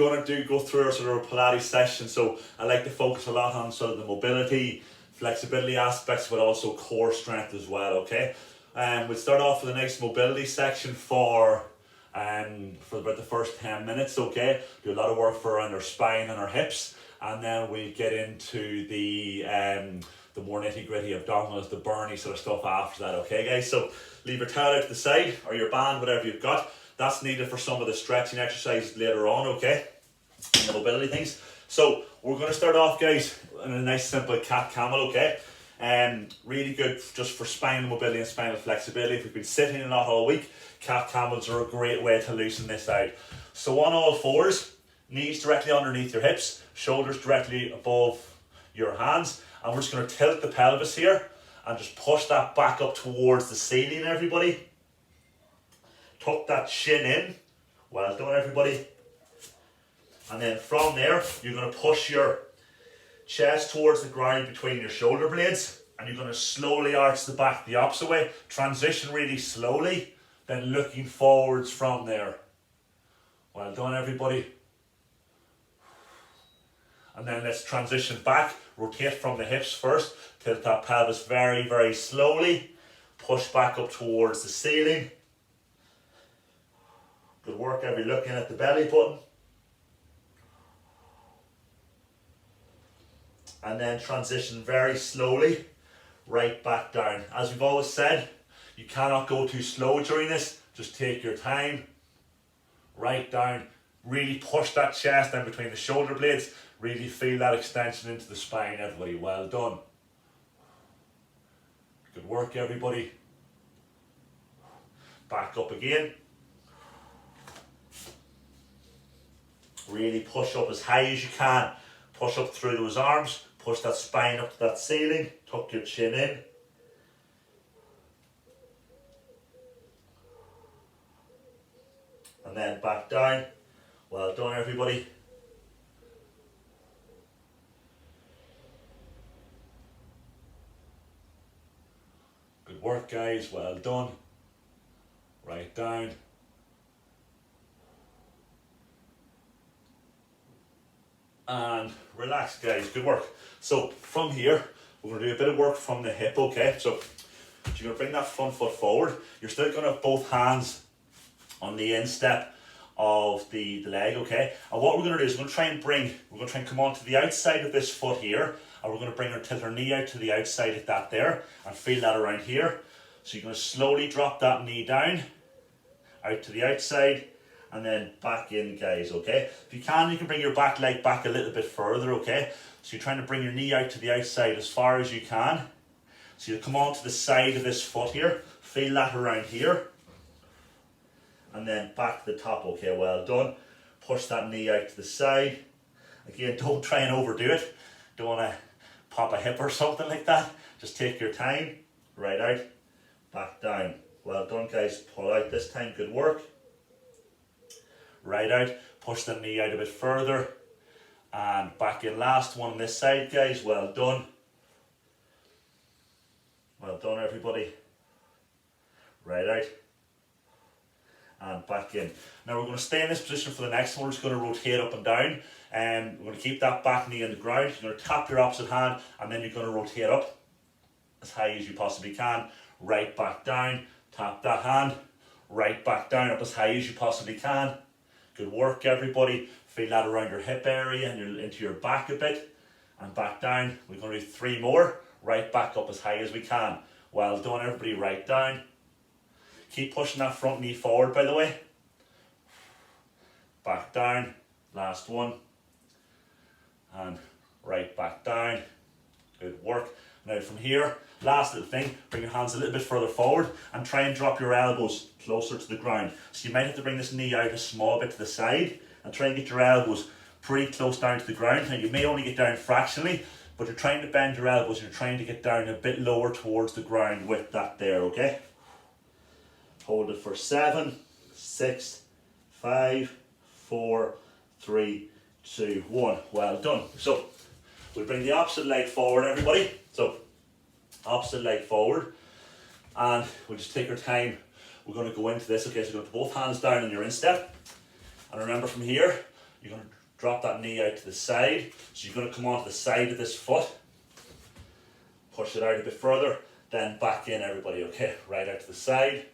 Going to go through our sort of Pilates session, so I like to focus a lot on sort of the mobility, flexibility aspects, but also core strength as well. Okay, we'll start off with a nice mobility section for about the first 10 minutes. Okay, do a lot of work for around our spine and our hips, and then we get into the more nitty gritty abdominals, the burny sort of stuff after that. Okay, guys, so leave your towel out to the side or your band, whatever you've got. That's needed for some of the stretching exercises later on, okay? And the mobility things. So we're going to start off, guys, in a nice simple cat camel, okay? Really good just for spinal mobility and spinal flexibility. If we've been sitting a lot all week, cat camels are a great way to loosen this out. So on all fours, knees directly underneath your hips, shoulders directly above your hands, and we're just going to tilt the pelvis here and just push that back up towards the ceiling, everybody. Tuck that shin in. Well done, everybody. And then from there, you're going to push your chest towards the ground between your shoulder blades, and you're going to slowly arch the back the opposite way. Transition really slowly, then looking forwards from there. Well done, everybody. And then let's transition back. Rotate from the hips first. Tilt that pelvis very, very slowly. Push back up towards the ceiling. Good work, every looking at the belly button. And then transition very slowly right back down. As we've always said, you cannot go too slow during this. Just take your time. Right down. Really push that chest down between the shoulder blades. Really feel that extension into the spine, everybody. Well done. Good work, everybody. Back up again. Really push up as high as you can. Push up through those arms. Push that spine up to that ceiling. Tuck your chin in. And then back down. Well done, everybody. Good work, guys. Well done. Right down. And relax, guys. Good work. So from here, we're going to do a bit of work from the hip, okay? So you're going to bring that front foot forward. You're still going to have both hands on the instep of the leg, okay? And what we're going to do is we're going to try and come onto the outside of this foot here, and we're going to bring our tilt our knee out to the outside of that there, and feel that around here. So you're going to slowly drop that knee down, out to the outside, and then back in, guys, okay? If you can bring your back leg back a little bit further, okay? So you're trying to bring your knee out to the outside as far as you can. So you come onto the side of this foot here, feel that around here, and then back to the top, okay? Well done. Push that knee out to the side. Again, don't try and overdo it. Don't want to pop a hip or something like that. Just take your time. Right out, back down. Well done, guys. Pull out this time. Good work. Right out, push the knee out a bit further, and back in. Last one on this side, guys. Well done. Well done, everybody. Right out, and back in. Now we're going to stay in this position for the next one. We're just going to rotate up and down, and we're going to keep that back knee on the ground. You're going to tap your opposite hand, and then you're going to rotate up as high as you possibly can. Right back down, tap that hand, right back down, up as high as you possibly can. Good work, everybody. Feel that around your hip area and into your back a bit. And back down. We're going to do 3 more. Right back up as high as we can. Well done, everybody. Right down. Keep pushing that front knee forward, by the way. Back down. Last one. And right back down. Good work. Now from here, last little thing, bring your hands a little bit further forward and try and drop your elbows closer to the ground. So you might have to bring this knee out a small bit to the side and try and get your elbows pretty close down to the ground. Now you may only get down fractionally, but you're trying to bend your elbows and you're trying to get down a bit lower towards the ground with that there, okay? Hold it for 7, 6, 5, 4, 3, 2, 1. Well done. So we'll bring the opposite leg forward, everybody. So opposite leg forward, and we'll just take our time. We're going to go into this, okay? So go to both hands down on your instep, and remember from here, You're going to drop that knee out to the side. So you're going to come onto the side of this foot. Push it out a bit further. Then back in, everybody, okay? Right out to the side.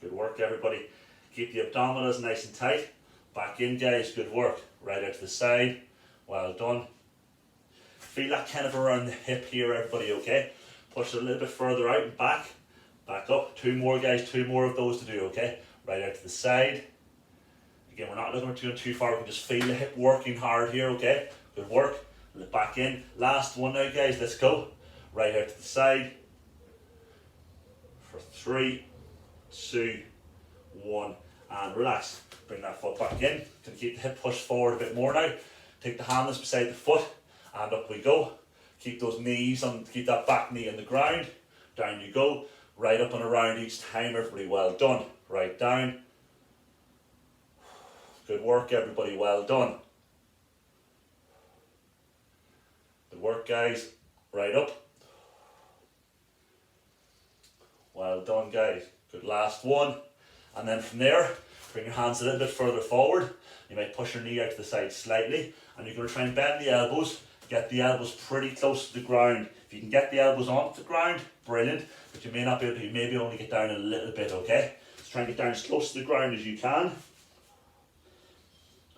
Good work, everybody. Keep the abdominals nice and tight. Back in, guys. Good work. Right out to the side. Well done. Feel that kind of around the hip here, everybody, okay? Push it a little bit further out and back. Back up. 2 more, guys. 2 more of those to do, okay? Right out to the side. Again, we're not looking to go too far. We can just feel the hip working hard here, okay? Good work. Back in. Last one now, guys. Let's go. Right out to the side. For 3, 2, 1. And relax. Bring that foot back in. Can keep the hip pushed forward a bit more now. Take the hand that's beside the foot. And up we go. Keep those knees on, keep that back knee on the ground. Down you go. Right up and around each time, everybody. Well done. Right down. Good work, everybody. Well done. Good work, guys. Right up. Well done, guys. Good, last one. And then from there, bring your hands a little bit further forward. You might push your knee out to the side slightly. And you're going to try and bend the elbows. Get the elbows pretty close to the ground. If you can get the elbows onto the ground, brilliant. But you may not be able to, you maybe only get down a little bit, okay? Just try and get down as close to the ground as you can.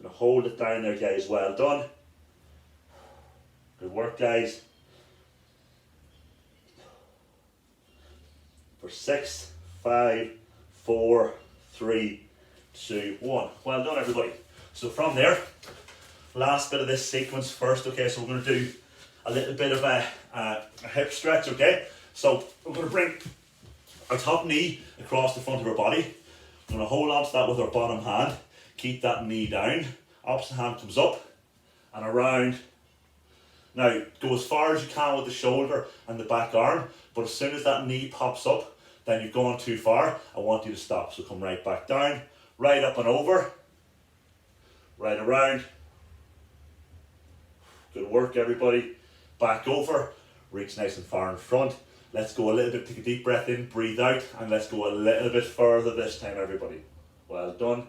Gonna hold it down there, guys. Well done. Good work, guys. For 6, 5, 4, 3, 2, 1. Well done, everybody. So from there, last bit of this sequence first, okay, so we're going to do a little bit of a hip stretch, okay? So we're going to bring our top knee across the front of our body. We're going to hold on to that with our bottom hand. Keep that knee down. Opposite hand comes up and around. Now, go as far as you can with the shoulder and the back arm, but as soon as that knee pops up, then you've gone too far. I want you to stop. So come right back down, right up and over, right around. Good work, everybody. Back over, reach nice and far in front. Let's go a little bit, take a deep breath in, breathe out, and let's go a little bit further this time, everybody. Well done.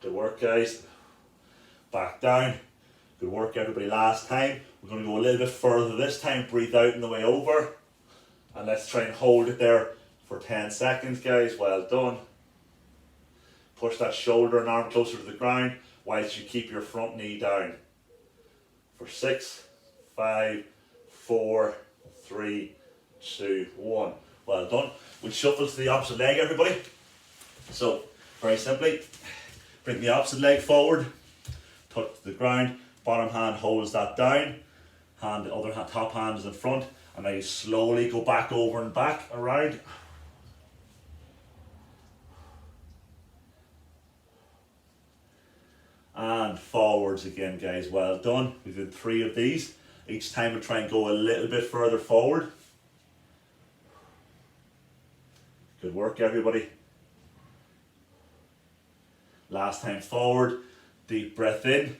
Good work, guys. Back down. Good work, everybody. Last time. We're going to go a little bit further this time. Breathe out on the way over. And let's try and hold it there for 10 seconds, guys. Well done. Push that shoulder and arm closer to the ground whilst you keep your front knee down. For 6, 5, 4, 3, 2, 1. Well done. We'll shuffle to the opposite leg, everybody. So, very simply, bring the opposite leg forward, touch the ground, bottom hand holds that down, hand, the other hand, top hand is in front, and now you slowly go back over and back, around. And forwards again, guys. Well done. We've done 3 of these. Each time we try and go a little bit further forward. Good work, everybody. Last time forward, deep breath in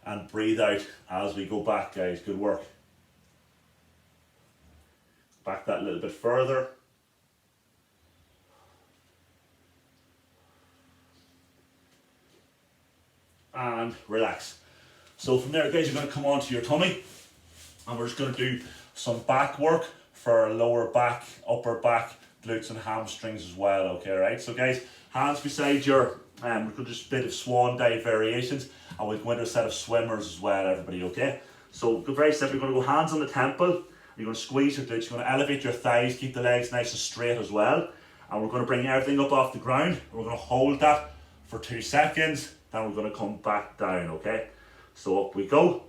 and breathe out as we go back, guys. Good work. Back that a little bit further. And relax. So from there, guys, you're going to come onto your tummy and we're just going to do some back work for our lower back, upper back, glutes and hamstrings as well, okay, right? So guys, hands beside your, we could just a bit of swan dive variations, and we'll go into a set of swimmers as well, everybody, okay? So very simply, you're going to go hands on the temple, you're going to squeeze your glutes, you're going to elevate your thighs, keep the legs nice and straight as well, and we're going to bring everything up off the ground. We're going to hold that for 2 seconds, then we're going to come back down, okay? So up we go.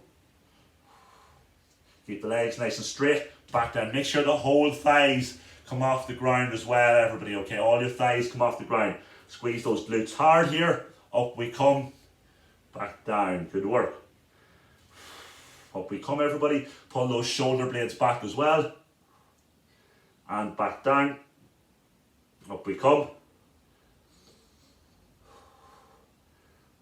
Keep the legs nice and straight, back down. Make sure the whole thighs come off the ground as well, everybody, okay? All your thighs come off the ground. Squeeze those glutes hard here. Up we come, back down. Good work. Up we come, everybody. Pull those shoulder blades back as well. And back down. Up we come.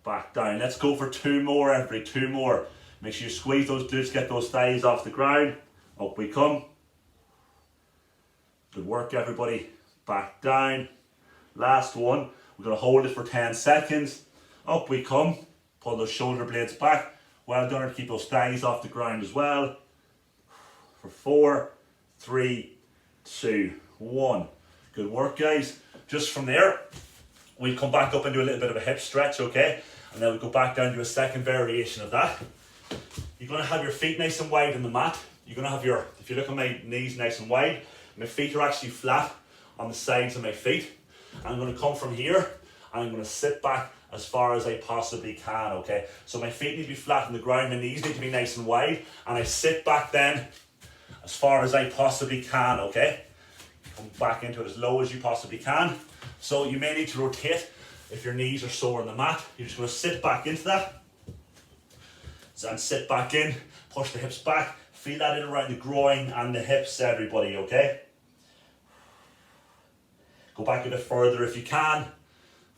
Back down. Let's go for 2 more, everybody. 2 more. Make sure you squeeze those glutes, get those thighs off the ground. Up we come. Good work, everybody. Back down. Last one. We're going to hold it for 10 seconds. Up we come. Pull those shoulder blades back. Well done, to keep those thighs off the ground as well. For 4, 3, 2, 1. Good work, guys. Just from there, we'll come back up and do a little bit of a hip stretch, okay? And then we'll go back down to a second variation of that. You're going to have your feet nice and wide on the mat. You're going to have your, if you look at my knees nice and wide, my feet are actually flat on the sides of my feet. I'm going to come from here and I'm going to sit back as far as I possibly can, okay? So my feet need to be flat on the ground, my knees need to be nice and wide, and I sit back then as far as I possibly can, okay? Come back into it as low as you possibly can. So you may need to rotate if your knees are sore on the mat. You're just going to sit back into that. And sit back in, push the hips back, feel that in around the groin and the hips, everybody, okay? Go back a bit further if you can.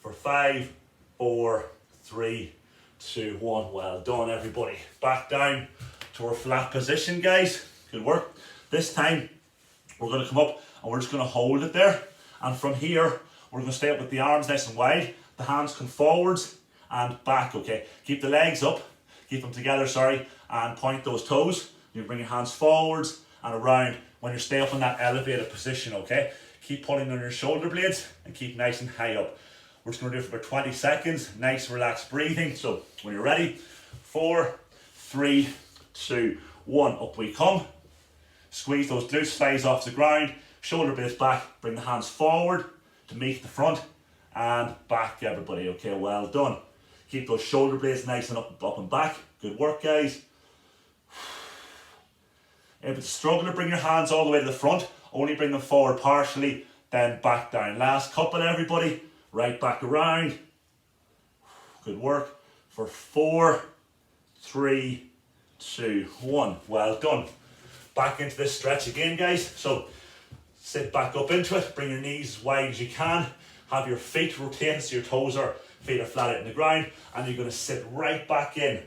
For 5, 4, 3, 2, 1. Well done, everybody. Back down to our flat position, guys. Good work. This time, we're going to come up and we're just going to hold it there. And from here, we're going to stay up with the arms nice and wide. The hands come forwards and back, okay? Keep the legs up. Keep them together, sorry. And point those toes. You bring your hands forwards and around when you stay up in that elevated position, okay? Keep pulling on your shoulder blades and keep nice and high up. We're just going to do it for about 20 seconds. Nice, relaxed breathing. So when you're ready, 4, 3, 2, 1. Up we come. Squeeze those glutes, thighs off the ground. Shoulder blades back. Bring the hands forward to meet the front and back, everybody. Okay, well done. Keep those shoulder blades nice and up and back. Good work, guys. If it's a struggle to bring your hands all the way to the front, only bring them forward partially, then back down. Last couple, everybody. Right back around. Good work. For 4, 3, 2, 1. Well done. Back into this stretch again, guys. So sit back up into it. Bring your knees as wide as you can. Have your feet rotating so your feet are flat out in the ground. And you're going to sit right back in.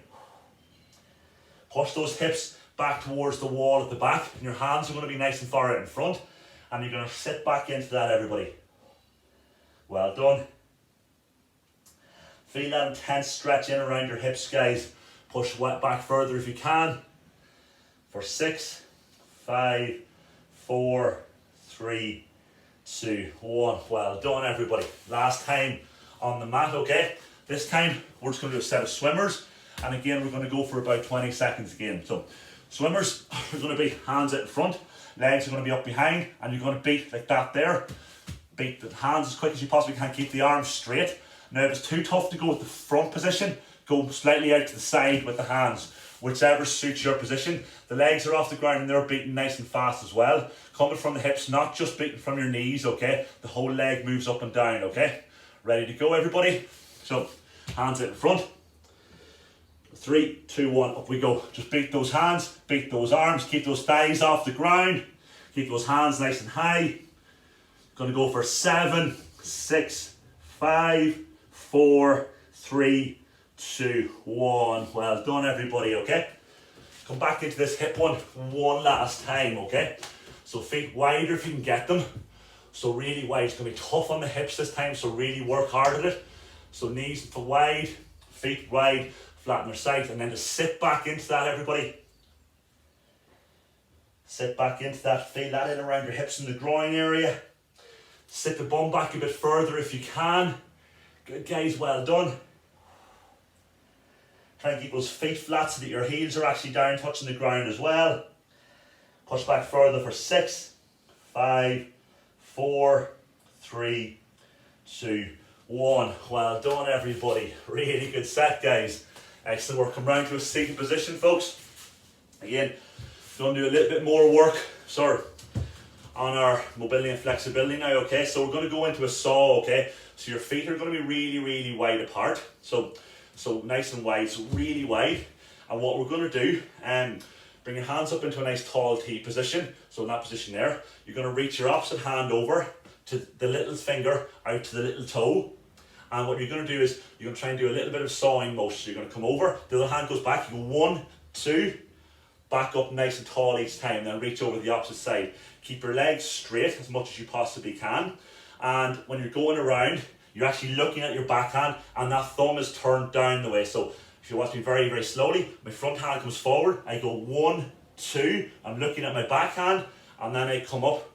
Push those hips back towards the wall at the back. And your hands are going to be nice and far out in front. And you're going to sit back into that, everybody. Well done. Feel that intense stretch in around your hips, guys. Push back further if you can. For 6, 5, 4, 3, 2, 1. Well done, everybody. Last time on the mat, okay? This time, we're just going to do a set of swimmers. And again, we're going to go for about 20 seconds again. So, swimmers are going to be hands out in front. Legs are going to be up behind. And you're going to beat like that there. Beat the hands as quick as you possibly can. Keep the arms straight. Now, if it's too tough to go with the front position, go slightly out to the side with the hands. Whichever suits your position. The legs are off the ground and they're beating nice and fast as well. Coming from the hips, not just beating from your knees, okay? The whole leg moves up and down, okay? Ready to go, everybody? So, hands out in front. 3, 2, 1, up we go. Just beat those hands, beat those arms, keep those thighs off the ground. Keep those hands nice and high. Gonna go for 7, 6, 5, 4, 3, 2, 1. Well done, everybody, okay? Come back into this hip one last time, okay? So feet wider if you can get them. So really wide. It's going to be tough on the hips this time, so really work hard at it. So knees for wide, feet wide, flatten their sides, and then just sit back into that, everybody. Sit back into that. Feel that in around your hips and the groin area. Sit the bum back a bit further if you can. Good, guys, well done. Try and keep those feet flat so that your heels are actually down touching the ground as well. Push back further for 6, 5, 4, 3, 2, 1. Well done, everybody. Really good set, guys. Excellent work. Come round to a seated position, folks. Again, going to do a little bit more work, on our mobility and flexibility now, okay? So we're going to go into a saw, okay? So your feet are going to be really, really wide apart. So nice and wide, so really wide. And what we're going to do, bring your hands up into a nice tall T position. So in that position there, you're going to reach your opposite hand over to the little finger out to the little toe. And what you're going to do is, you're going to try and do a little bit of sawing motion. So you're going to come over, the other hand goes back, you go 1, 2, back up nice and tall each time, then reach over to the opposite side. Keep your legs straight as much as you possibly can. And when you're going around, you're actually looking at your backhand and that thumb is turned down the way. So if you watch me very, very slowly, my front hand comes forward, I go 1, 2, I'm looking at my backhand, and then I come up,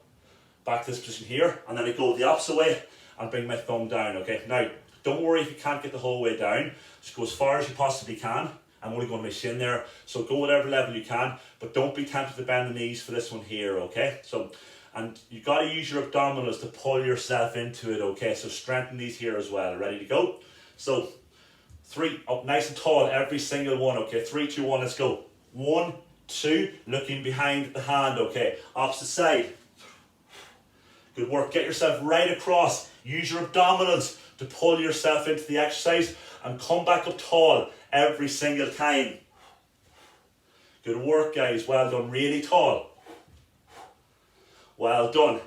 back to this position here, and then I go the opposite way and bring my thumb down, okay? Now, don't worry if you can't get the whole way down, just go as far as you possibly can. I'm only going to my shin there, so go whatever level you can, but don't be tempted to bend the knees for this one here, okay? So, and you've got to use your abdominals to pull yourself into it, okay? So strengthen these here as well. Ready to go? So 3, up nice and tall, every single one, okay? 3, 2, 1, let's go. 1, 2, looking behind the hand, okay? Opposite side. Good work. Get yourself right across. Use your abdominals to pull yourself into the exercise and come back up tall every single time. Good work, guys. Well done. Really tall. Well done.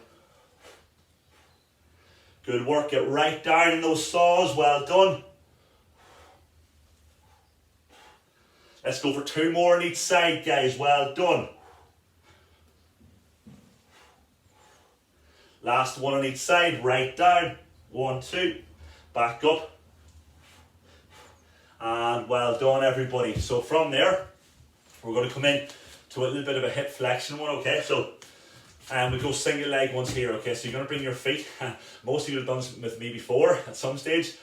Good work. Get right down in those saws. Well done. Let's go for 2 more on each side, guys. Well done. Last one on each side. Right down. 1, 2. Back up. And well done, everybody. So from there, we're going to come in to a little bit of a hip flexion one, okay? So we go single leg ones here, okay? So you're going to bring your feet. Most of you have done this with me before at some stage.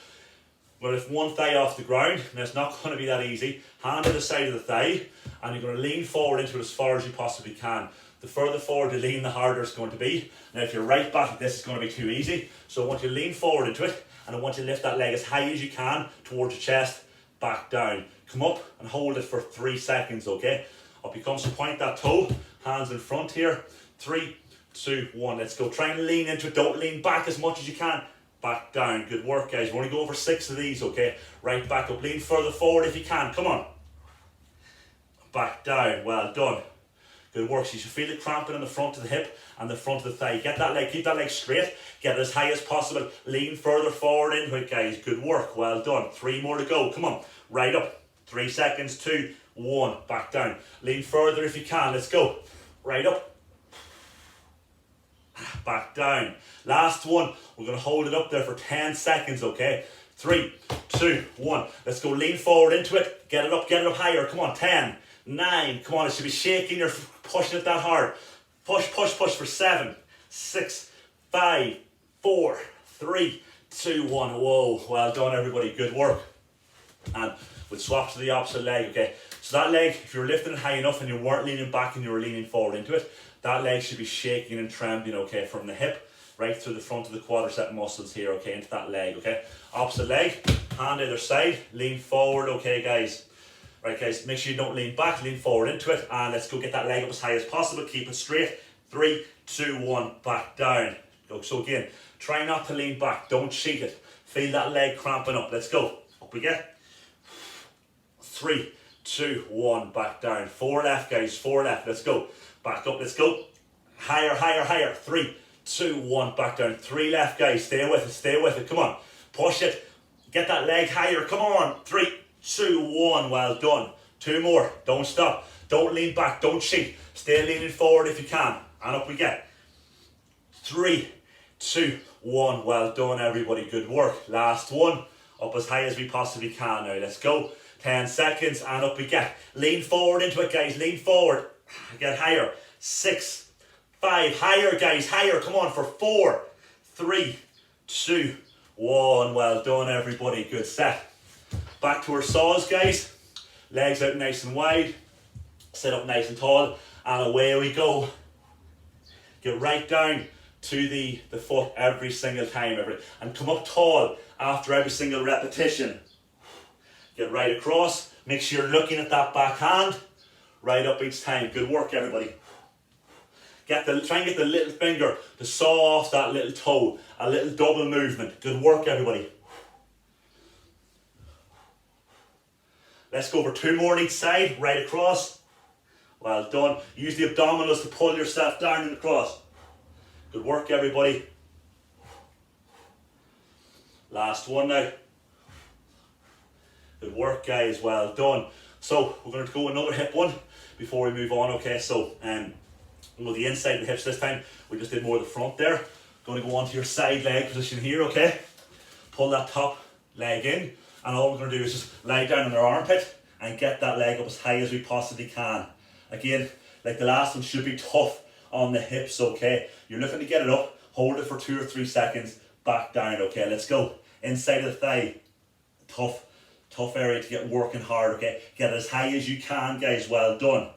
We'll lift one thigh off the ground, and it's not going to be that easy. Hand to the side of the thigh, and you're going to lean forward into it as far as you possibly can. The further forward you lean, the harder it's going to be. Now if you're right back, this is going to be too easy. So I want you to lean forward into it, and I want you to lift that leg as high as you can towards your chest, back down. Come up and hold it for 3 seconds, okay? Up you come, so point that toe, hands in front here. 3, 2, 1, let's go. Try and lean into it, don't lean back as much as you can. Back down, good work, guys. We're only go over 6 of these, okay? Right back up, lean further forward if you can, come on. Back down, well done. Good work. So you should feel it cramping in the front of the hip and the front of the thigh. Get that leg, keep that leg straight. Get it as high as possible. Lean further forward into it, guys. Good work. Well done. 3 more to go. Come on. Right up. 3 seconds. 2, 1. Back down. Lean further if you can. Let's go. Right up. Back down. Last one. We're going to hold it up there for 10 seconds, okay? 3, 2, 1. Let's go. Lean forward into it. Get it up higher. Come on. 10, 9. Come on. It should be shaking. You're pushing it that hard. Push, push, push for 7, 6, 5, 4, 3, 2, 1. Whoa. Well done, everybody. Good work. And we'll swap to the opposite leg, okay? So that leg, if you're lifting it high enough and you weren't leaning back and you were leaning forward into it, that leg should be shaking and trembling, okay, from the hip right through the front of the quadricep muscles here, okay, into that leg, okay? Opposite leg, hand either side, lean forward, okay, guys? Right, guys, make sure you don't lean back, lean forward into it, and let's go get that leg up as high as possible. Keep it straight. 3, 2, 1, back down. Go. So again, try not to lean back, don't cheat it. Feel that leg cramping up. Let's go. Up we get. 3, 2, 1, back down. 4 left, guys, 4 left. Let's go. Back up, let's go. Higher, higher, higher. 3, 2, 1, back down. 3 left, guys. Stay with it. Come on. Push it. Get that leg higher. Come on. 3, 2, 1. Well done. 2 more. Don't stop. Don't lean back. Don't cheat. Stay leaning forward if you can. And up we get. 3, 2, 1. Well done, everybody. Good work. Last one. Up as high as we possibly can now. Let's go. 10 seconds and up we get. Lean forward into it, guys. Lean forward. Get higher. 6, 5. Higher, guys. Higher. Come on for 4, 3, 2, 1. Well done, everybody. Good set. Back to our saws, guys. Legs out nice and wide. Sit up nice and tall. And away we go. Get right down to the foot every single time. And come up tall after every single repetition. Get right across. Make sure you're looking at that back hand. Right up each time. Good work, everybody. Try and get the little finger to saw off that little toe. A little double movement. Good work, everybody. Let's go for 2 more on each side. Right across. Well done. Use the abdominals to pull yourself down and across. Good work, everybody. Last one now. Good work, guys. Well done. So we're going to go another hip one before we move on. Okay, so we'll go the inside of the hips this time. We just did more of the front there. Going to go onto your side leg position here. Okay. pull that top leg in, and all we're going to do is just lie down on our armpit and get that leg up as high as we possibly can. Again, like the last one, should be tough on the hips, okay? You're looking to get it up, hold it for 2 or 3 seconds, back down, okay? Let's go. Inside of the thigh, tough area to get working hard, okay? Get it as high as you can, guys, well done.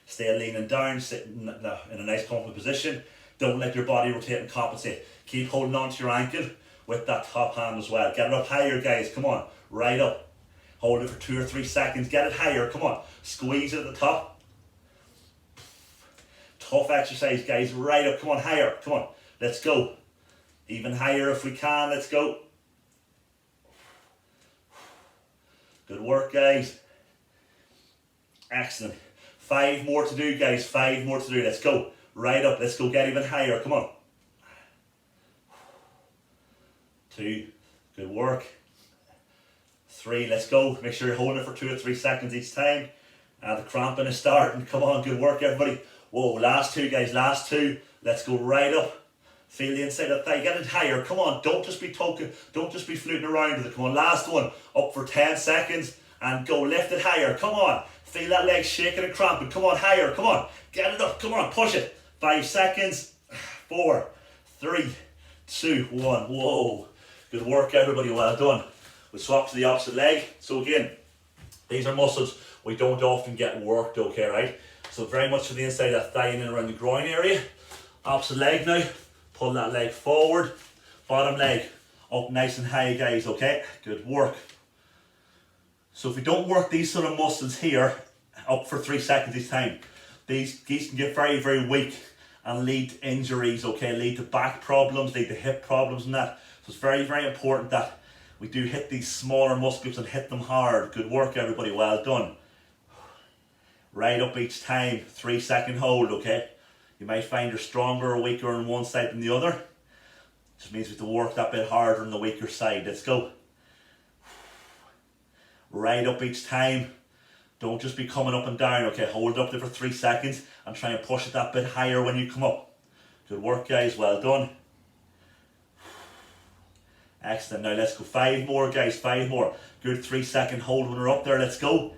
Stay leaning down, sitting in a nice comfortable position. Don't let your body rotate and compensate. Keep holding on to your ankle with that top hand as well. Get it up higher, guys, come on, right up. Hold it for 2 or 3 seconds, get it higher, come on. Squeeze it at the top. Tough exercise, guys, right up, come on, higher, come on. Let's go. Even higher if we can, let's go. Good work, guys. Excellent. 5 more to do, guys, 5 more to do, let's go. Right up, let's go, get even higher, come on. 2, good work. 3, let's go. Make sure you're holding it for 2 or 3 seconds each time. The cramping is starting. Come on, good work, everybody. Whoa, last 2, guys, last 2. Let's go right up. Feel the inside of the thigh. Get it higher. Come on, don't just be talking. Don't just be fluting around with it. Come on, last one. Up for 10 seconds and go. Lift it higher. Come on. Feel that leg shaking and cramping. Come on, higher. Come on. Get it up. Come on, push it. 5 seconds. 4, 3, 2, 1. Whoa. Good work, everybody. Well done. We'll swap to the opposite leg. So again, these are muscles we don't often get worked, okay, right? So very much to the inside of that thigh and around the groin area. Opposite leg now. Pull that leg forward. Bottom leg up nice and high, guys, okay? Good work. So if we don't work these sort of muscles here up for 3 seconds each time, these can get very, very weak and lead to injuries, okay? Lead to back problems, lead to hip problems and that. So it's very, very important that we do hit these smaller muscle groups and hit them hard. Good work, everybody. Well done. Right up each time. 3 second hold, okay? You might find you're stronger or weaker on one side than the other. Just means we have to work that bit harder on the weaker side. Let's go. Right up each time. Don't just be coming up and down, okay? Hold it up there for 3 seconds and try and push it that bit higher when you come up. Good work, guys. Well done. Excellent. Now let's go 5 more, guys. 5 more. Good 3 second hold when we're up there. Let's go.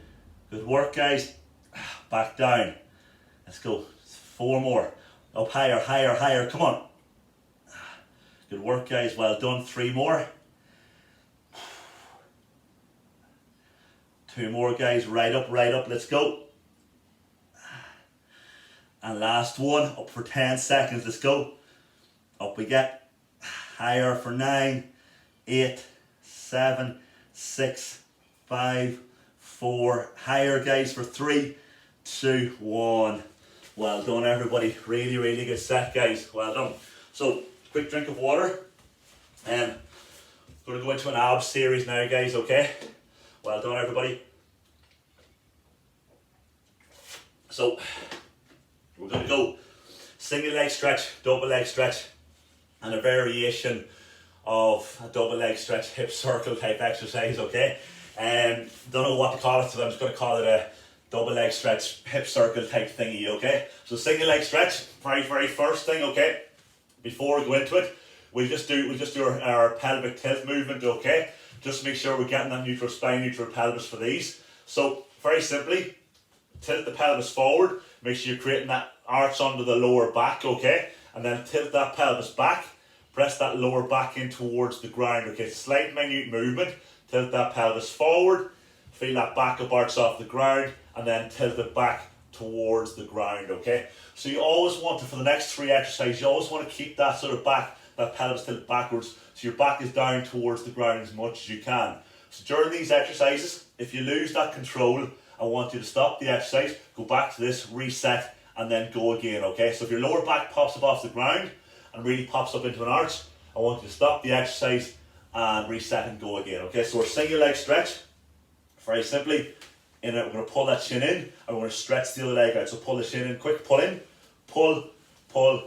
Good work, guys. Back down. Let's go. 4 more. Up higher, higher, higher. Come on. Good work, guys. Well done. 3 more. 2 more, guys. Right up, right up. Let's go. And last one. Up for 10 seconds. Let's go. Up we get. Higher for 9, 8, 7, 6, 5, 4. Higher, guys, for 3, 2, 1. Well done, everybody. Really, really good set, guys. Well done. So, quick drink of water. Going to go into an abs series now, guys, okay? Well done, everybody. So, we're going to go single leg stretch, double leg stretch, and a variation of a double leg stretch hip circle type exercise, okay? Don't know what to call it, so I'm just going to call it a double leg stretch hip circle type thingy, okay? So single leg stretch, very, very first thing, okay? Before we go into it, we'll just do our pelvic tilt movement, okay? Just to make sure we're getting that neutral spine, neutral pelvis for these. So very simply, tilt the pelvis forward, make sure you're creating that arch under the lower back, okay? And then tilt that pelvis back, press that lower back in towards the ground, okay? Slight minute movement, tilt that pelvis forward, feel that back up arch off the ground, and then tilt it back towards the ground, okay? So you always want to, for the next 3 exercises, you always want to keep that sort of back, that pelvis tilted backwards, so your back is down towards the ground as much as you can. So during these exercises, if you lose that control, I want you to stop the exercise, go back to this, reset, and then go again, okay? So if your lower back pops up off the ground and really pops up into an arch, I want you to stop the exercise and reset and go again, okay? So our single leg stretch, very simply, we're going to pull that shin in, and we're going to stretch the other leg out. So pull the shin in, quick pull in, pull, pull,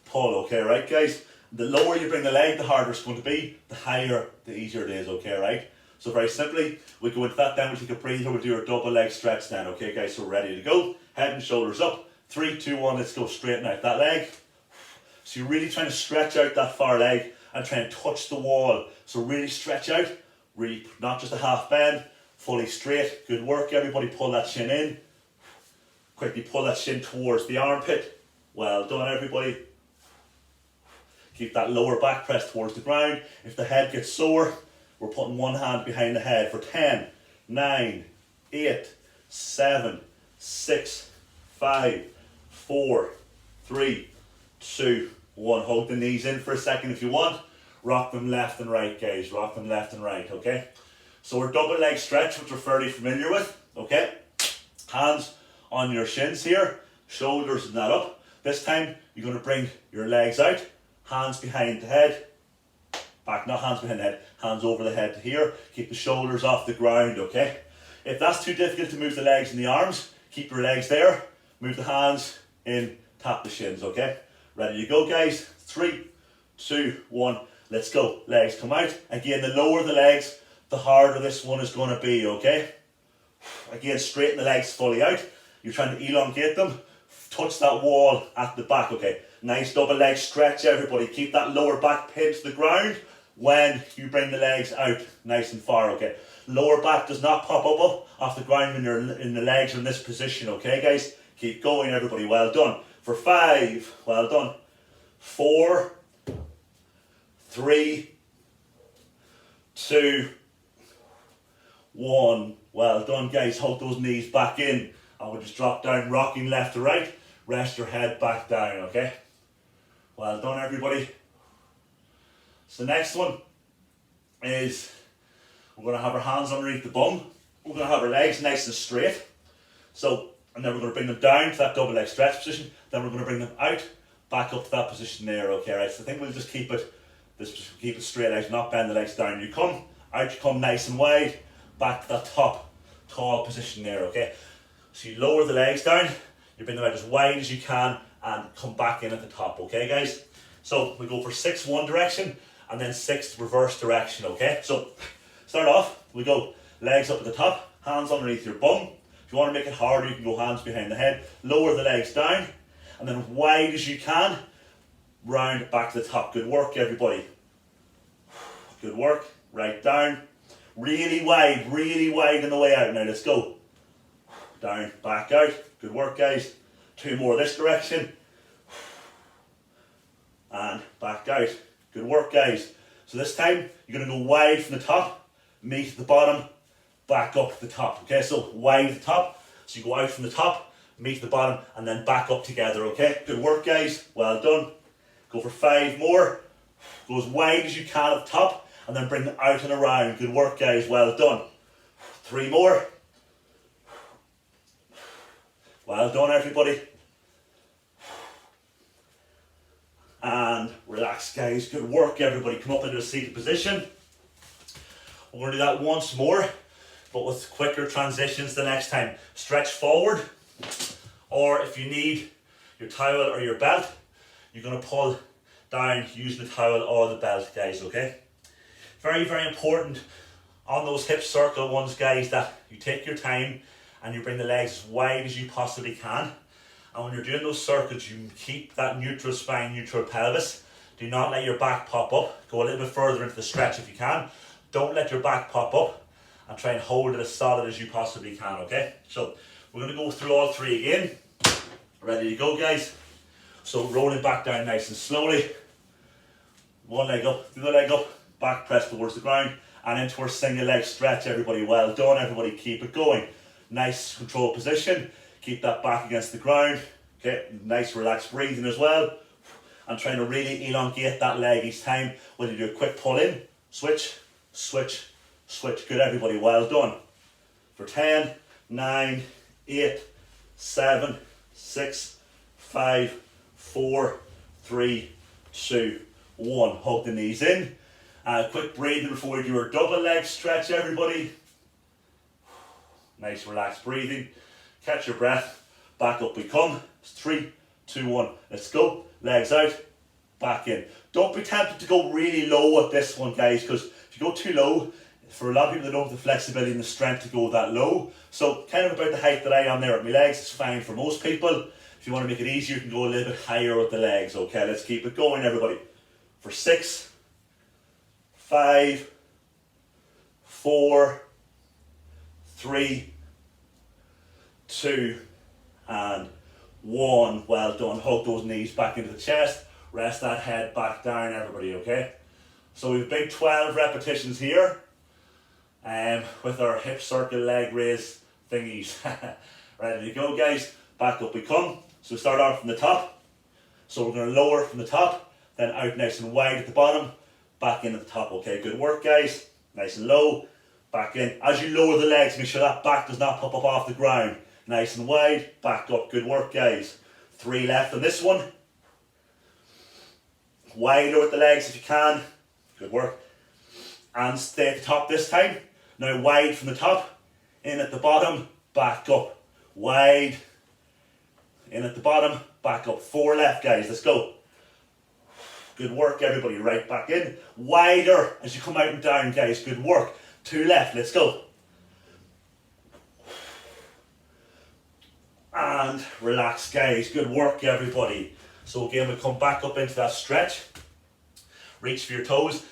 pull, okay, right, guys? The lower you bring the leg, the harder it's going to be, the higher, the easier it is, okay, right? So very simply, we go into that, then we'll take a breather, we'll do our double leg stretch then, okay, guys? So we're ready to go, head and shoulders up, 3, 2, 1, let's go, straighten out that leg. So you're really trying to stretch out that far leg and try and touch the wall. So really stretch out, really not just a half bend, fully straight. Good work everybody, pull that shin in. Quickly pull that shin towards the armpit. Well done everybody. Keep that lower back pressed towards the ground. If the head gets sore, we're putting one hand behind the head for 10, 9, 8, 7, 6, 5, 4, 3, 2, 1. Hold the knees in for a second if you want. Rock them left and right, guys. Rock them left and right, okay? So we're double leg stretch, which we're fairly familiar with, okay? Hands on your shins here, shoulders not up. This time, you're going to bring your legs out, hands behind the head, back, not hands behind the head, hands over the head to here. Keep the shoulders off the ground, okay? If that's too difficult to move the legs and the arms, keep your legs there, move the hands in, tap the shins, okay? Ready to go, guys? 3, 2, 1, let's go. Legs come out. Again, the lower the legs, the harder this one is going to be, okay? Again, straighten the legs fully out. You're trying to elongate them. Touch that wall at the back, okay? Nice double leg stretch, everybody. Keep that lower back pinned to the ground when you bring the legs out nice and far, okay? Lower back does not pop up off the ground when you're in the legs are in this position, okay, guys? Keep going, everybody. Well done. For 5, well done. 4, 3, 2, 1. Well done, guys. Hold those knees back in. And we'll just drop down, rocking left to right. Rest your head back down, okay? Well done, everybody. So the next one is we're going to have our hands underneath the bum. We're going to have our legs nice and straight. So, and then we're going to bring them down to that double leg stretch position. Then we're going to bring them out, back up to that position there, okay? Right. So I think we'll just keep it straight out, not bend the legs down. You come out, you come nice and wide, back to that top, tall position there, okay? So you lower the legs down, you bring them out as wide as you can, and come back in at the top, okay, guys? So we go for 6 one direction, and then 6 reverse direction, okay? So start off, we go legs up at the top, hands underneath your bum. If you want to make it harder, you can go hands behind the head. Lower the legs down, and then wide as you can, round back to the top. Good work, everybody. Good work. Right down. Really wide on the way out. Now let's go. Down, back out. Good work, guys. 2 more this direction. And back out. Good work, guys. So this time, you're going to go wide from the top, meet the bottom, back up to the top. Okay, so wide at the top. So you go out from the top, meet the bottom, and then back up together, okay? Good work, guys. Well done. Go for 5 more. Go as wide as you can at the top, and then bring them out and around. Good work, guys. Well done. 3 more. Well done, everybody. And relax, guys. Good work, everybody. Come up into a seated position. We're going to do that once more, but with quicker transitions the next time. Stretch forward, or if you need your towel or your belt, you're going to pull down using the towel or the belt, guys, okay? Very, very important on those hip circle ones, guys, that you take your time and you bring the legs as wide as you possibly can. And when you're doing those circuits, you keep that neutral spine, neutral pelvis. Do not let your back pop up. Go a little bit further into the stretch if you can. Don't let your back pop up, and try and hold it as solid as you possibly can, okay? So we're going to go through all 3 again. Ready to go, guys? So rolling back down nice and slowly. One leg up, the other leg up, back press towards the ground, and into our single leg stretch, everybody. Well done, everybody. Keep it going. Nice controlled position. Keep that back against the ground. Okay, nice relaxed breathing as well. And trying to really elongate that leg each time when you do a quick pull in, switch, switch, switch. Good, everybody. Well done. For 10, 9, 8, 7, 6, 5, 4, 3, 2, 1. Hug the knees in. Quick breathing before we do our double leg stretch, everybody. Nice relaxed breathing. Catch your breath. Back up we come. 3, 2, 1. Let's go. Legs out. Back in. Don't be tempted to go really low at this one, guys, because if you go too low, for a lot of people that don't have the flexibility and the strength to go that low, so kind of about the height that I am there at my legs, it's fine for most people. If you want to make it easier, you can go a little bit higher with the legs. Okay, let's keep it going, everybody. For 6, 5, 4, 3, 2, and 1. Well done. Hug those knees back into the chest. Rest that head back down, everybody, okay? So we've big 12 repetitions here with our hip circle leg raise thingies. Ready to go, guys? Back up we come. So we start off from the top. So we're going to lower from the top, then out nice and wide at the bottom, back in at the top. Okay, good work, guys. Nice and low, back in. As you lower the legs, make sure that back does not pop up off the ground. Nice and wide, back up. Good work, guys. 3 left on this one. Wider with the legs if you can. Good work. And stay at the top this time. Now wide from the top, in at the bottom, back up. Wide, in at the bottom, back up. 4 left, guys. Let's go. Good work, everybody. Right back in. Wider as you come out and down, guys. Good work. 2 left. Let's go. And relax, guys. Good work, everybody. So again, we come back up into that stretch. Reach for your toes.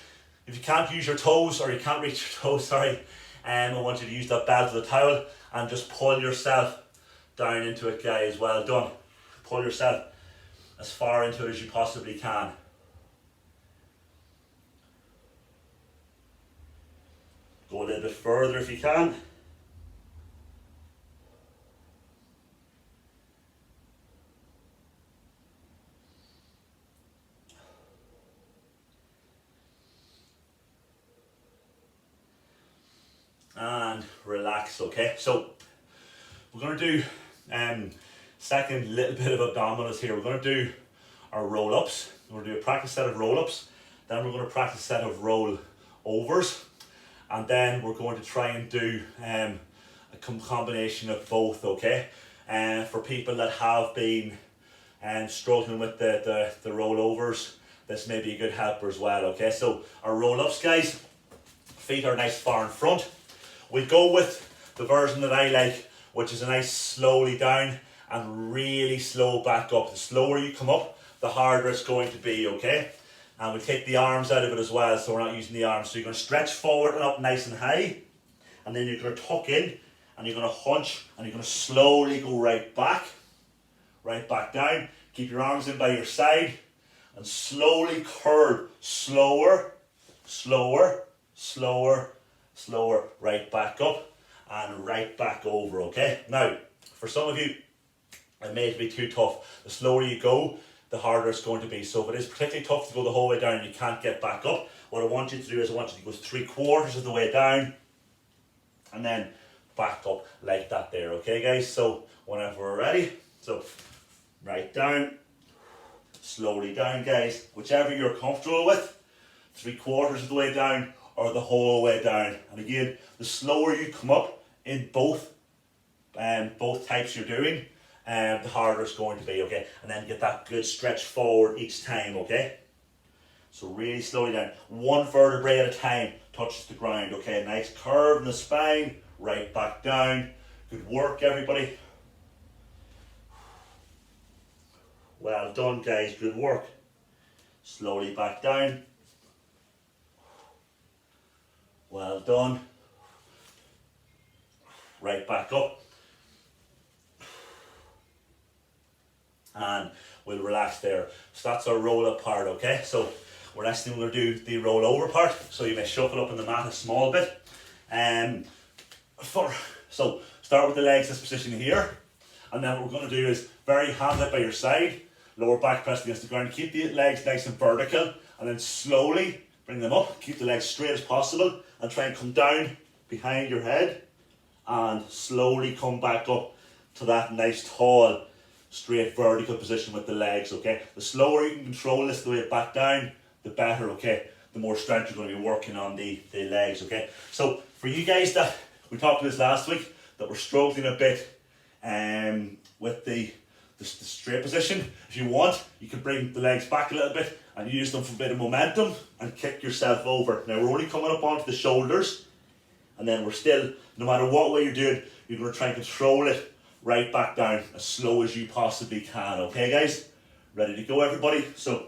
If you can't use your toes, or you can't reach your toes, sorry, I want you to use that belt of the towel and just pull yourself down into it, guys. Well done. Pull yourself as far into it as you possibly can. Go a little bit further if you can. And relax, okay? So we're going to do second little bit of abdominals here. We're going to do our roll-ups. We're going to do a practice set of roll-ups. Then we're going to practice a set of roll-overs. And then we're going to try and do a combination of both, okay? And for people that have been struggling with the rollovers, this may be a good helper as well, okay? So our roll-ups, guys, feet are nice far in front. We go with the version that I like, which is a nice slowly down and really slow back up. The slower you come up, the harder it's going to be, okay? And we take the arms out of it as well, so we're not using the arms. So you're going to stretch forward and up nice and high, and then you're going to tuck in, and you're going to hunch, and you're going to slowly go right back down. Keep your arms in by your side, and slowly curl, slower, slower, slower, slower, right back up and right back over, okay? Now, for some of you, it may be too tough. The slower you go, the harder it's going to be. So if it is particularly tough to go the whole way down and you can't get back up, what I want you to do is I want you to go 3/4 of the way down and then back up like that there, okay, guys? So whenever we're ready, so right down, slowly down, guys, whichever you're comfortable with, 3/4 of the way down or the whole way down. And again, the slower you come up in both types you're doing, the harder it's going to be, okay? And then get that good stretch forward each time, okay? So really slowly down. 1 vertebrae at a time touches the ground, okay? Nice curve in the spine, right back down. Good work, everybody. Well done, guys, good work. Slowly back down. Well done. Right back up. And we'll relax there. So that's our roll up part, okay? So we're next thing we're going to do the roll over part. So you may shuffle up in the mat a small bit. So start with the legs, this position here. And then what we're going to do is very hand it by your side. Lower back pressed against the ground. Keep the legs nice and vertical. And then slowly bring them up. Keep the legs straight as possible. And try and come down behind your head. And slowly come back up to that nice tall straight vertical position with the legs, okay? The slower you can control this the way back down, the better, okay? The more strength you're going to be working on the legs, okay? So for you guys that, we talked about this last week, that were struggling a bit with the straight position, if you want, you can bring the legs back a little bit and use them for a bit of momentum and kick yourself over. Now we're only coming up onto the shoulders, and then we're still, no matter what way you're doing, you're going to try and control it right back down as slow as you possibly can, okay guys? Ready to go, everybody? So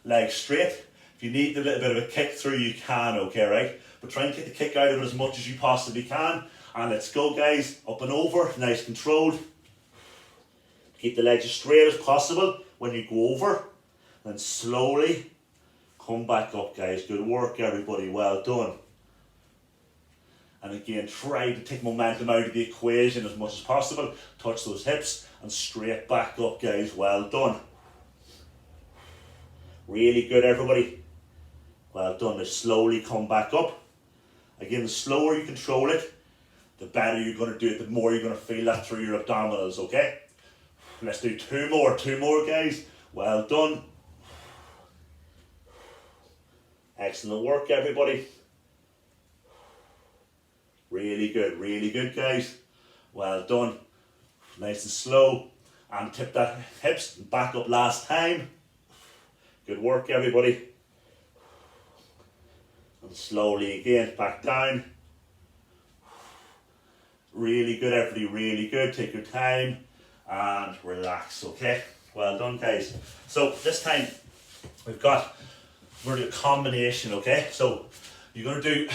legs straight. If If you need a little bit of a kick through, you can, okay, right? But try and get the kick out of it as much as you possibly can. And let's go, guys. Up and over, nice controlled. Keep the legs as straight as possible when you go over. And slowly come back up, guys. Good work, everybody. Well done. And again, try to take momentum out of the equation as much as possible. Touch those hips and straight back up, guys. Well done. Really good, everybody. Well done. Now slowly come back up. Again, the slower you control it, the better you're going to do it, the more you're going to feel that through your abdominals, okay? Let's do two more, guys. Well done. Excellent work, everybody. Really good, guys. Well done. Nice and slow. And tip that hips back up last time. Good work, everybody. And slowly again, back down. Really good, everybody, really good. Take your time and relax, okay? Well done, guys. So this time we're going to do a combination, okay? So you're going to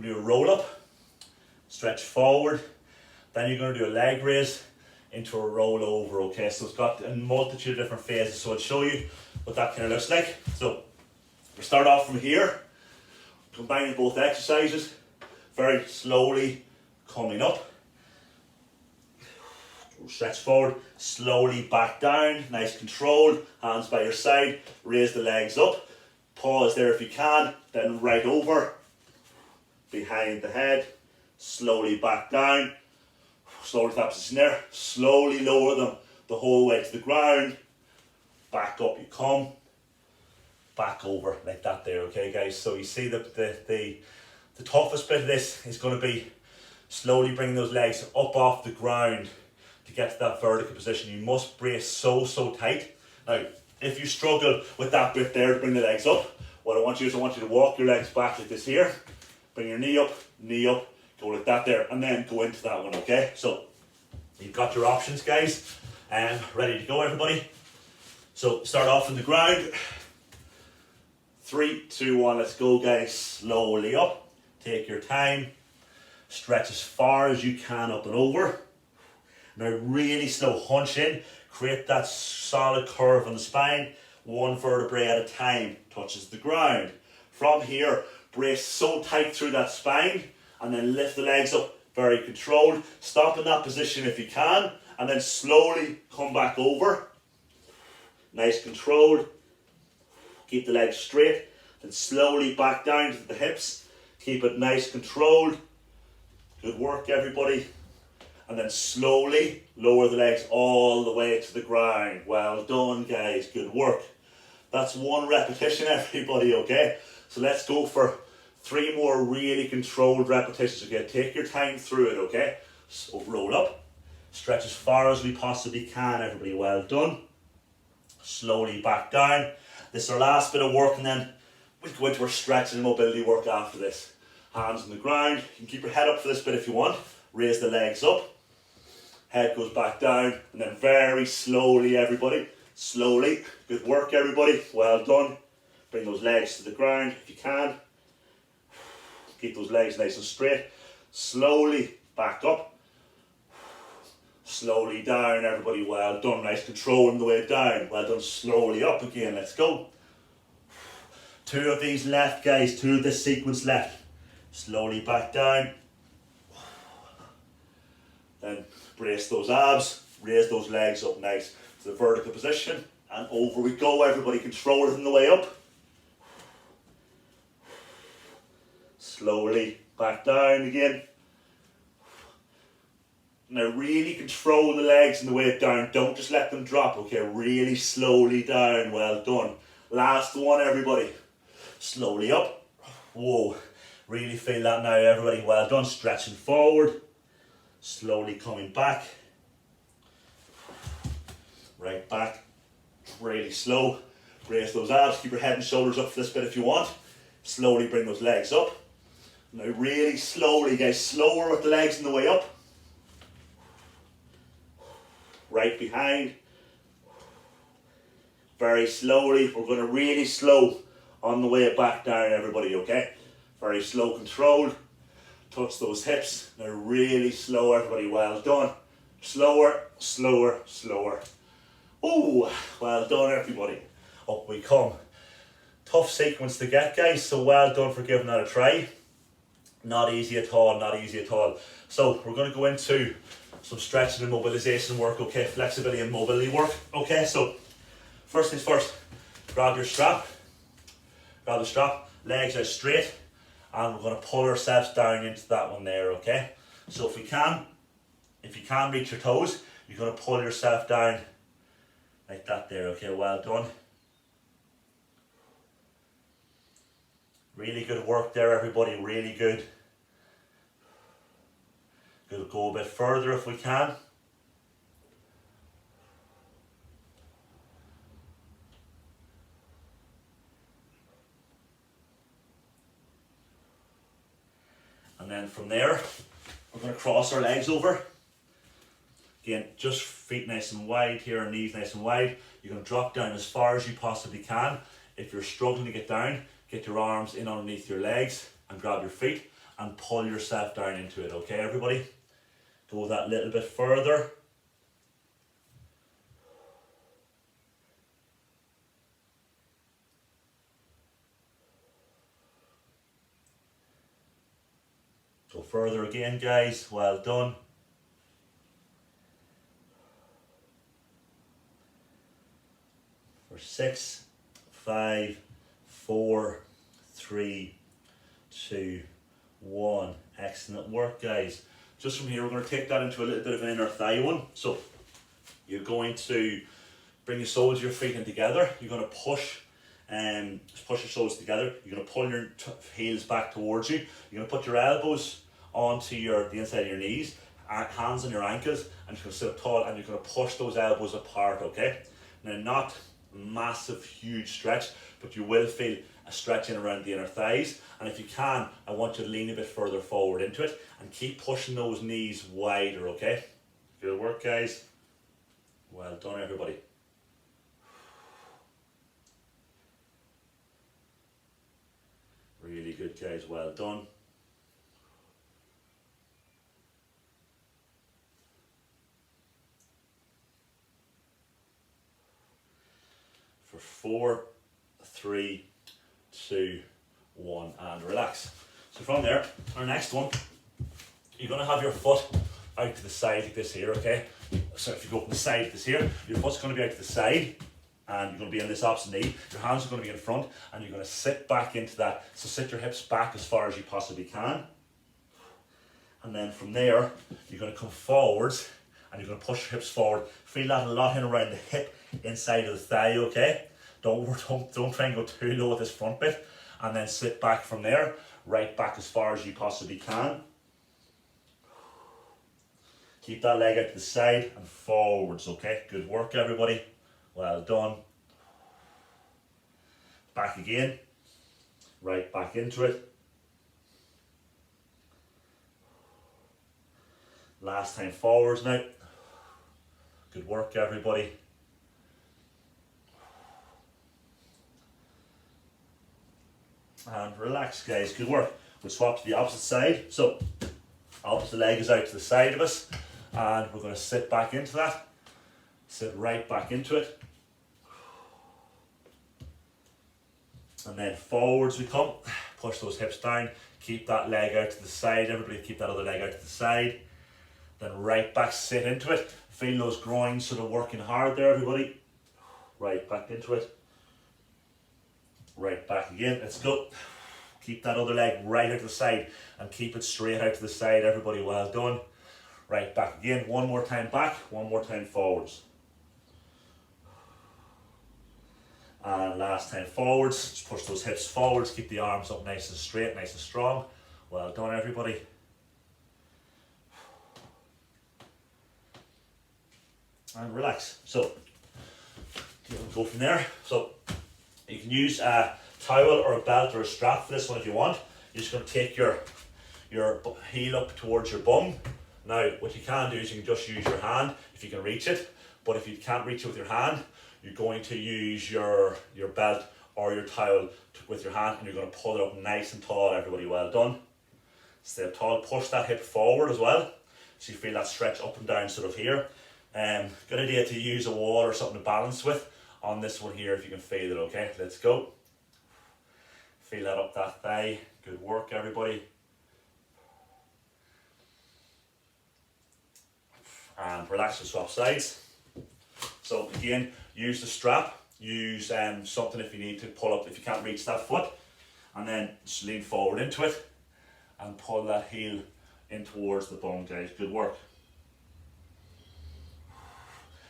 do a roll up, stretch forward, then you're going to do a leg raise into a roll over, okay? So it's got a multitude of different phases, so I'll show you what that kind of looks like. So we start off from here, combining both exercises, very slowly coming up. Stretch forward, slowly back down, nice controlled, hands by your side, raise the legs up, pause there if you can, then right over, behind the head, slowly back down, slowly to that position there, slowly lower them the whole way to the ground, back up you come, back over like that there, okay guys? So you see the toughest bit of this is going to be slowly bringing those legs up off the ground to get to that vertical position. You must brace so tight. Now, if you struggle with that bit there to bring the legs up, what I want you to walk your legs back like this here, bring your knee up, go like that there, and then go into that one, okay? So, you've got your options, guys, and ready to go, everybody. So, start off on the ground. 3, 2, 1, let's go, guys. Slowly up, take your time, stretch as far as you can up and over. Now really slow, hunch in, create that solid curve on the spine, one vertebrae at a time, touches the ground. From here, brace so tight through that spine, and then lift the legs up, very controlled. Stop in that position if you can, and then slowly come back over. Nice controlled. Keep the legs straight, then slowly back down to the hips. Keep it nice controlled. Good work, everybody. And then slowly lower the legs all the way to the ground. Well done, guys. Good work. That's one repetition, everybody, okay? So let's go for 3 more really controlled repetitions, okay? Take your time through it, okay? So roll up. Stretch as far as we possibly can, everybody. Well done. Slowly back down. This is our last bit of work, and then we'll go into our stretch and mobility work after this. Hands on the ground. You can keep your head up for this bit if you want. Raise the legs up. Head goes back down, and then very slowly, everybody. Slowly. Good work, everybody. Well done. Bring those legs to the ground if you can. Keep those legs nice and straight. Slowly back up. Slowly down, everybody. Well done. Nice control on the way down. Well done. Slowly up again. Let's go. 2 of these left, guys. 2 of this sequence left. Slowly back down. Then brace those abs. Raise those legs up nice to the vertical position. And over we go, everybody. Control it on the way up. Slowly back down again. Now really control the legs on the way down. Don't just let them drop, okay? Really slowly down. Well done. Last one, everybody. Slowly up. Whoa. Really feel that now, everybody. Well done. Stretching forward. Slowly coming back. Right back. Really slow. Brace those abs. Keep your head and shoulders up for this bit if you want. Slowly bring those legs up. Now really slowly, guys. Slower with the legs on the way up. Right behind. Very slowly. We're going to really slow on the way back down, everybody, okay? Very slow, controlled. Touch those hips. Now really slow, everybody. Well done. Slower, slower, slower. Oh, well done, everybody. Up we come. Tough sequence to get, guys, so well done for giving that a try. Not easy at all, not easy at all. So we're going to go into some stretching and mobilization work, okay? Flexibility and mobility work, okay? So first things first, grab your strap. Grab the strap, legs out straight, and we're going to pull ourselves down into that one there, okay? So if you can reach your toes, you're going to pull yourself down like that there, okay? Well done. Really good work there, everybody, really good. We'll go a bit further if we can. And then from there, we're going to cross our legs over. Again, just feet nice and wide here, and knees nice and wide. You're going to drop down as far as you possibly can. If you're struggling to get down, get your arms in underneath your legs and grab your feet and pull yourself down into it, okay, everybody? Go that little bit further. Go further again, guys. Well done. For 6, 5, 4, 3, 2, 1. Excellent work, guys. Just from here, we're going to take that into a little bit of an inner thigh one. So you're going to bring the soles of your feet in together. You're going to push your soles together. You're going to pull your heels back towards you. You're going to put your elbows onto the inside of your knees, hands on your ankles, and you're going to sit up tall, and you're going to push those elbows apart, okay? Now, not massive, huge stretch, but you will feel a stretching around the inner thighs. And if you can, I want you to lean a bit further forward into it and keep pushing those knees wider, okay? Good work, guys. Well done, everybody. Really good, guys. Well done. For 4, 3, 2, 1, and relax. So from there, our next one, you're going to have your foot out to the side like this here, okay? So if you go from the side like this here, your foot's going to be out to the side, and you're going to be on this opposite knee. Your hands are going to be in front, and you're going to sit back into that. So sit your hips back as far as you possibly can. And then from there, you're going to come forwards, and you're going to push your hips forward. Feel that a lot in around the hip, inside of the thigh, okay? Don't try and go too low at this front bit. And then sit back from there, right back as far as you possibly can. Keep that leg out to the side and forwards, okay? Good work, everybody. Well done. Back again. Right back into it. Last time forwards now. Good work, everybody. And relax, guys. Good work. We'll swap to the opposite side. So, opposite leg is out to the side of us, and we're going to sit back into that. Sit right back into it. And then forwards we come. Push those hips down. Keep that leg out to the side. Everybody keep that other leg out to the side. Then right back, sit into it. Feel those groins sort of working hard there, everybody. Right back into it. Right back again. Let's go. Keep that other leg right out to the side and keep it straight out to the side, everybody. Well done. Right back again. One more time back, one more time forwards. And last time forwards. Just push those hips forwards. Keep the arms up nice and straight, nice and strong. Well done, everybody. And relax. So, go from there. So, you can use a towel or a belt or a strap for this one if you want. You're just going to take your heel up towards your bum. Now, what you can do is you can just use your hand if you can reach it. But if you can't reach it with your hand, you're going to use your belt or your towel with your hand, and you're going to pull it up nice and tall, everybody. Well done. Stay up tall, push that hip forward as well, so you feel that stretch up and down sort of here. Good idea to use a wall or something to balance with on this one here if you can feel it, okay? Let's go. Feel that up that thigh. Good work, everybody. And relax and swap sides. So again, use the strap, use something if you need to pull up, if you can't reach that foot, and then just lean forward into it and pull that heel in towards the bone, guys. Good work.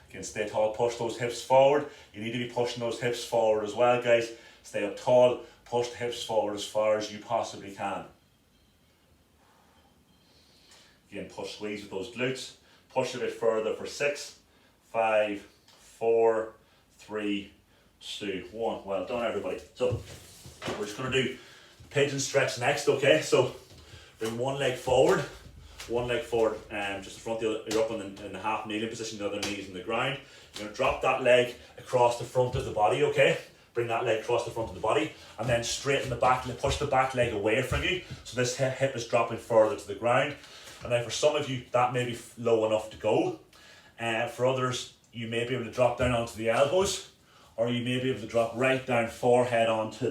Again, stay tall, push those hips forward. You need to be pushing those hips forward as well, guys. Stay up tall, push the hips forward as far as you possibly can. Again, push, squeeze with those glutes. Push a bit further for 6, 5, 4, 3, 2, 1. Well done, everybody. So we're just going to do pigeon stretch next, okay? So bring one leg forward, just in front of the other. You're up in the half kneeling position, the other knee's in the ground. You're going to drop that leg across the front of the body, okay? Bring that leg across the front of the body, and then straighten the back, push the back leg away from you, so this hip is dropping further to the ground. And then for some of you, that may be low enough to go. For others, you may be able to drop down onto the elbows, or you may be able to drop right down forehead onto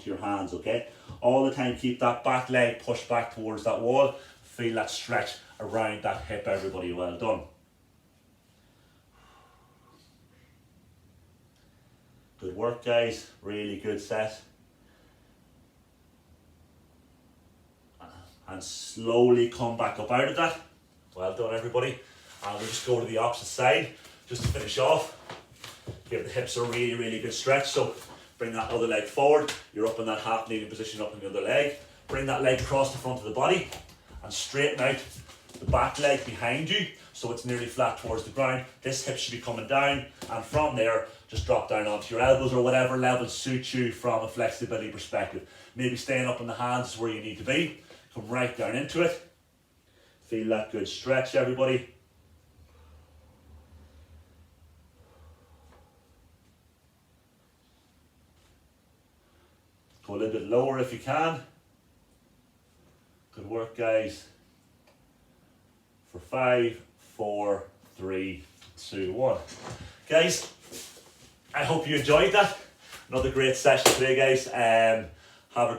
your hands, okay? All the time, keep that back leg pushed back towards that wall. Feel that stretch around that hip, everybody. Well done. Good work, guys. Really good set. And slowly come back up out of that. Well done, everybody. And we'll just go to the opposite side just to finish off. Give the hips a really, really good stretch. So bring that other leg forward. You're up in that half kneeling position, up in the other leg. Bring that leg across the front of the body and straighten out the back leg behind you so it's nearly flat towards the ground. This hip should be coming down, and from there, just drop down onto your elbows or whatever level suits you from a flexibility perspective. Maybe staying up in the hands is where you need to be. Come right down into it. Feel that good stretch, everybody. Go a little bit lower if you can. Good work, guys. For 5, 4, 3, 2, 1. Guys, I hope you enjoyed that. Another great session today, guys. Have a